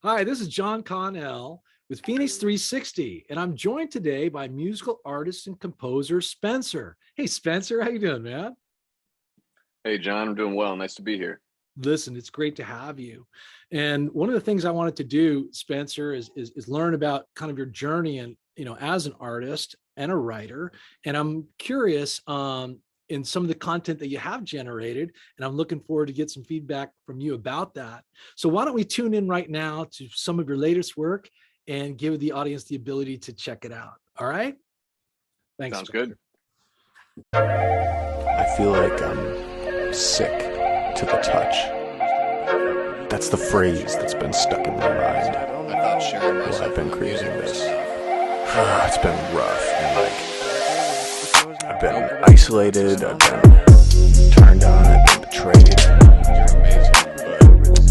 Hi, this is John Connell with Phoenix 360, and I'm joined today by musical artist and composer Spencer. Hey, Spencer, how you doing, man? Hey, John, I'm doing well. Nice to be here. Listen, it's great to have you. And one of the things I wanted to do, Spencer, is learn about kind of your journey and as an artist and a writer. And I'm curious in some of the content that you have generated, and I'm looking forward to get some feedback from you about that. So why don't we tune in right now to some of your latest work and give the audience the ability to check it out. All right. Thanks, Sounds good. Spencer. I feel like I'm sick to the touch. That's the phrase that's been stuck in my mind while I've been creating this. It's been rough, and I've been isolated, I've been turned on, I've been betrayed.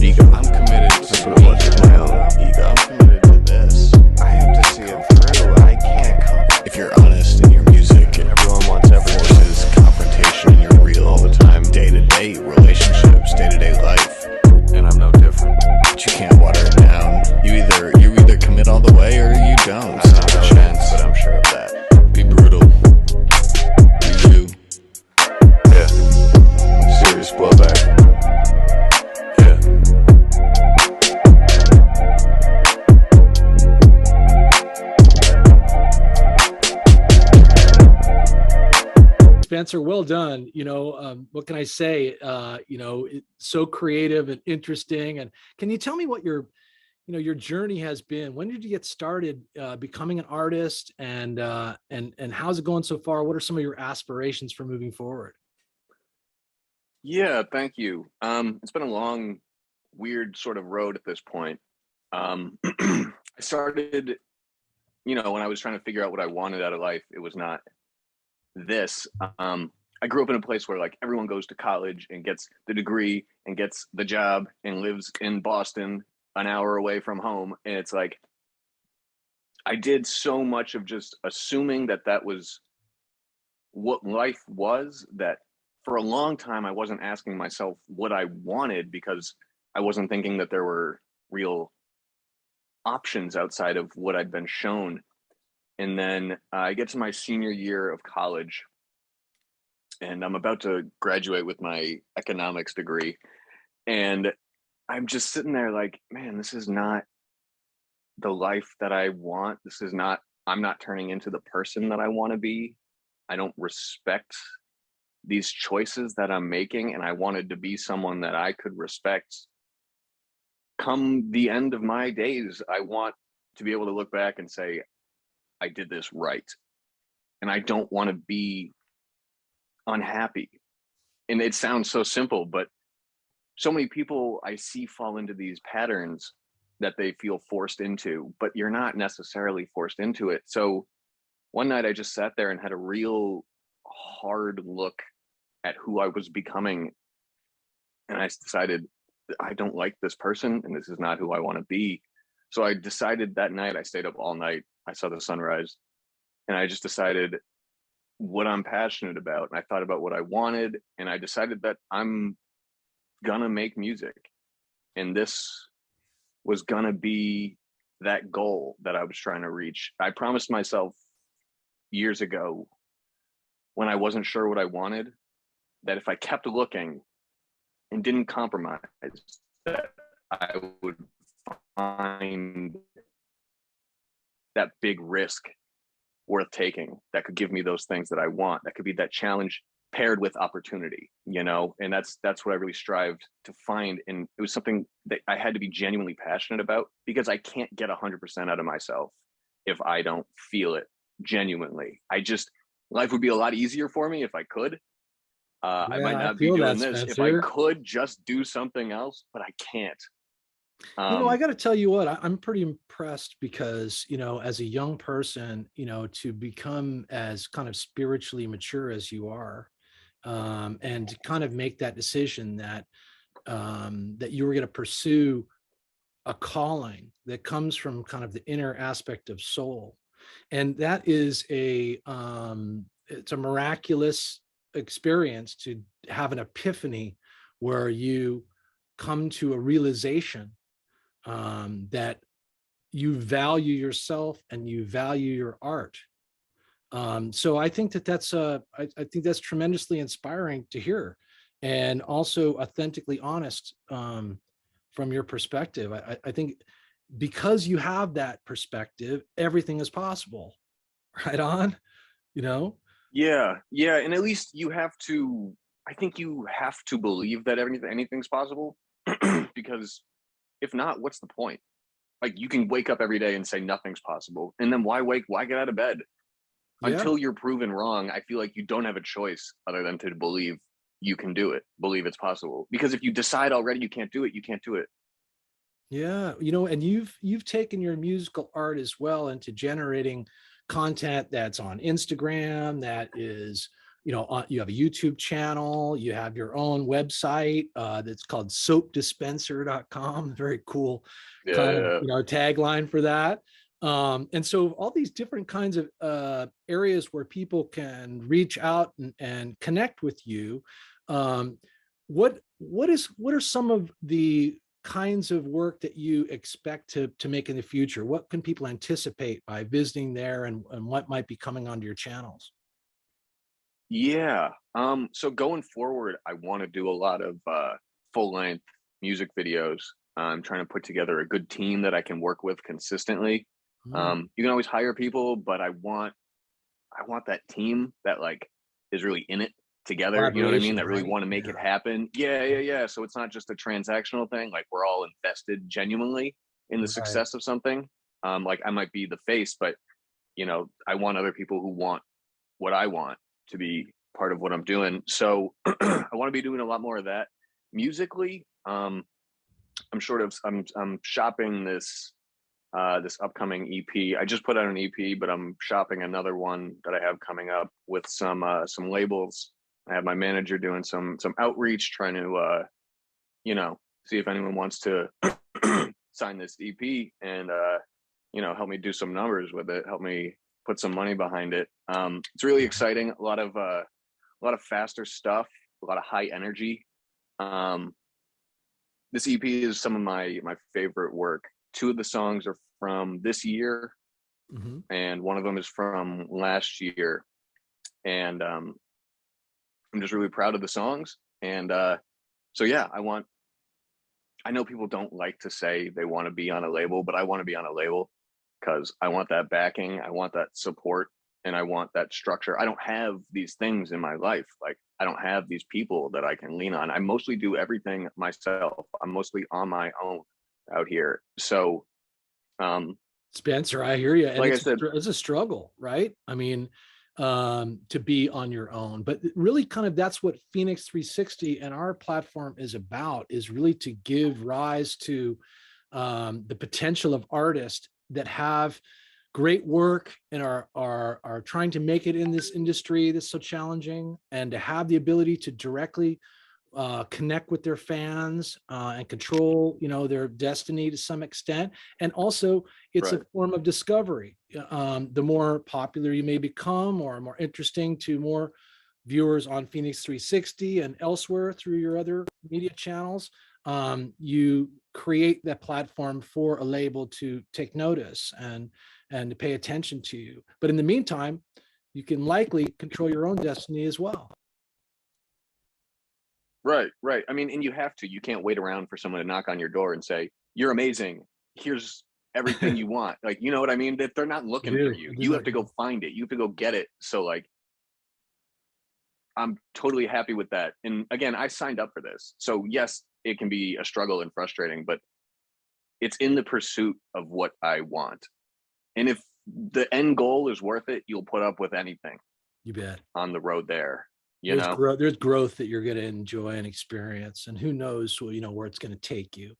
Ego. I'm committed. That's what it was. It's my own ego. I'm committed to this. I have to see it through. I can't. If you're honest in your music, and everyone wants everyone, forces confrontation, and you're real all the time, day-to-day relationships, day-to-day life, and I'm no different. But you can't water it down. You either commit all the way or you don't. It's not a chance, but I'm sure of that. Be brutal. Be you. Yeah. Serious blowback. Spencer, well done. What can I say? It's so creative and interesting. And can you tell me what your journey has been? When did you get started becoming an artist, and how's it going so far? What are some of your aspirations for moving forward? Yeah, thank you. It's been a long, weird sort of road at this point. I started, when I was trying to figure out what I wanted out of life, it was not this. I grew up in a place where like everyone goes to college and gets the degree and gets the job and lives in Boston, an hour away from home. And it's like, I did so much of just assuming that that was what life was, that for a long time I wasn't asking myself what I wanted because I wasn't thinking that there were real options outside of what I'd been shown. And then I get to my senior year of college and I'm about to graduate with my economics degree. And I'm just sitting there like, man, this is not the life that I want. This is not, I'm not turning into the person that I want to be. I don't respect these choices that I'm making. And I wanted to be someone that I could respect come the end of my days. I want to be able to look back and say, I did this right. And I don't want to be unhappy. And it sounds so simple, but so many people I see fall into these patterns that they feel forced into, but you're not necessarily forced into it. So one night I just sat there and had a real hard look at who I was becoming. And I decided I don't like this person and this is not who I want to be. So I decided that night, I stayed up all night. I saw the sunrise and I just decided what I'm passionate about. And I thought about what I wanted and I decided that I'm gonna make music. And this was gonna be that goal that I was trying to reach. I promised myself years ago when I wasn't sure what I wanted that if I kept looking and didn't compromise, that I would find that big risk worth taking that could give me those things that I want. That could be that challenge paired with opportunity, and that's what I really strived to find. And it was something that I had to be genuinely passionate about because I can't get 100% out of myself if I don't feel it genuinely. Life would be a lot easier for me if I could. I Yeah, might I not be feel doing that, this if I Spencer. could just do something else, but I can't. I Um, got to tell you what, I'm pretty impressed because, as a young person, to become as kind of spiritually mature as you are, and to kind of make that decision that you were going to pursue a calling that comes from kind of the inner aspect of soul, and that is it's a miraculous experience to have an epiphany where you come to a realization that you value yourself and you value your art. So I think that I think that's tremendously inspiring to hear, and also authentically honest from your perspective. I think because you have that perspective, everything is possible. Right on, you know? Yeah, yeah, and at least you have to. I think you have to believe that anything's possible, because if not, what's the point? Like, you can wake up every day and say nothing's possible, and then why get out of bed? Yeah, Until you're proven wrong, I feel like you don't have a choice other than to believe you can do it, believe it's possible. Because if you decide already you can't do it, you can't do it. yeah, you know, and you've taken your musical art as well into generating content that's on Instagram, that is, you know, you have a YouTube channel, you have your own website that's called soapdispenser.com. Very cool kind of, Yeah, you know, tagline for that. And so all these different kinds of areas where people can reach out and connect with you. Um, what are some of the kinds of work that you expect to make in the future? What can people anticipate by visiting there, and what might be coming onto your channels? yeah. So going forward, I want to do a lot of full length music videos. I'm trying to put together a good team that I can work with consistently. Mm, You can always hire people, but I want that team that like is really in it together. You know what I mean? collaboration, That really right? want to make it Yeah. happen. Yeah, yeah, yeah. So it's not just a transactional thing. Like, we're all invested genuinely in the Right. success of something. Like, I might be the face, but I want other people who want what I want to be part of what I'm doing. So I want to be doing a lot more of that musically. I'm shopping this upcoming EP. I just put out an EP, but I'm shopping another one that I have coming up with some labels. I have my manager doing some outreach, trying to see if anyone wants to sign this EP and help me do some numbers with it, help me put some money behind it. It's really exciting. A lot of faster stuff, a lot of high energy. Um, this EP is some of my favorite work. Two of the songs are from this year, Mhm. and one of them is from last year. And I'm just really proud of the songs. And so yeah, I know people don't like to say they want to be on a label, but I want to be on a label because I want that backing, I want that support, and I want that structure. I don't have these things in my life. Like, I don't have these people that I can lean on. I mostly do everything myself. I'm mostly on my own out here. So, um, Spencer, I hear you. And like I said, it's a struggle, right? I mean, to be on your own, but really kind of that's what Phoenix 360 and our platform is about, is really to give rise to the potential of artists that have great work and are trying to make it in this industry that's so challenging, and to have the ability to directly connect with their fans and control, you know, their destiny to some extent. And also, it's a right, form of discovery. The more popular you may become, or more interesting to more viewers on Phoenix 360 and elsewhere through your other media channels, you create that platform for a label to take notice and to pay attention to you. But in the meantime, you can likely control your own destiny as well. right, right. I mean, and you have to. You can't wait around for someone to knock on your door and say, "You're amazing. Here's everything you want." Like, you know what I mean? That they're not I looking for do. you. I You do. I have to go do. find it. You have to go get it. So, like, I'm totally happy with that. And again, I signed up for this. So yes, it can be a struggle and frustrating, but it's in the pursuit of what I want. And if the end goal is worth it, you'll put up with anything You bet. on the road there, you know? There's growth that you're going to enjoy and experience, and who knows, you know, where it's going to take you.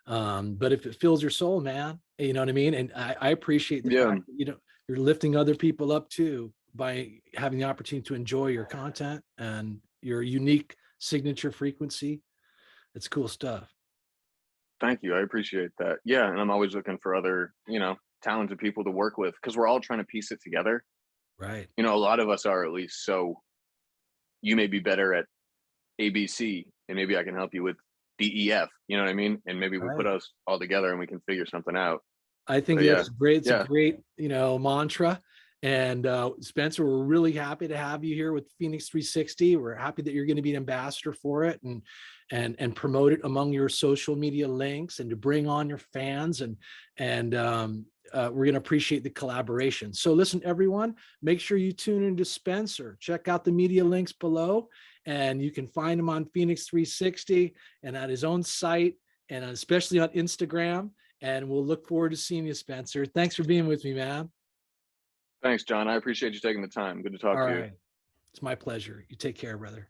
But if it fills your soul, man, you know what I mean. And I appreciate the Yeah. fact that, you know, you're lifting other people up too by having the opportunity to enjoy your content and your unique signature frequency. It's cool stuff. Thank you. I appreciate that. Yeah. And I'm always looking for other, talented people to work with because we're all trying to piece it together. Right. A lot of us are, at least. So you may be better at ABC and maybe I can help you with DEF, you know what I mean? And maybe we put Right. us all together and we can figure something out. I think So yeah, that's great. It's a yeah, great, mantra. And Spencer, we're really happy to have you here with Phoenix 360. We're happy that you're going to be an ambassador for it and promote it among your social media links and to bring on your fans and we're going to appreciate the collaboration. So listen, everyone, make sure you tune into Spencer. Check out the media links below, and you can find him on Phoenix 360 and at his own site, and especially on Instagram. And we'll look forward to seeing you, Spencer. Thanks for being with me, man. thanks, John. I appreciate you taking the time. Good to All talk to you. right. It's my pleasure. You take care, brother.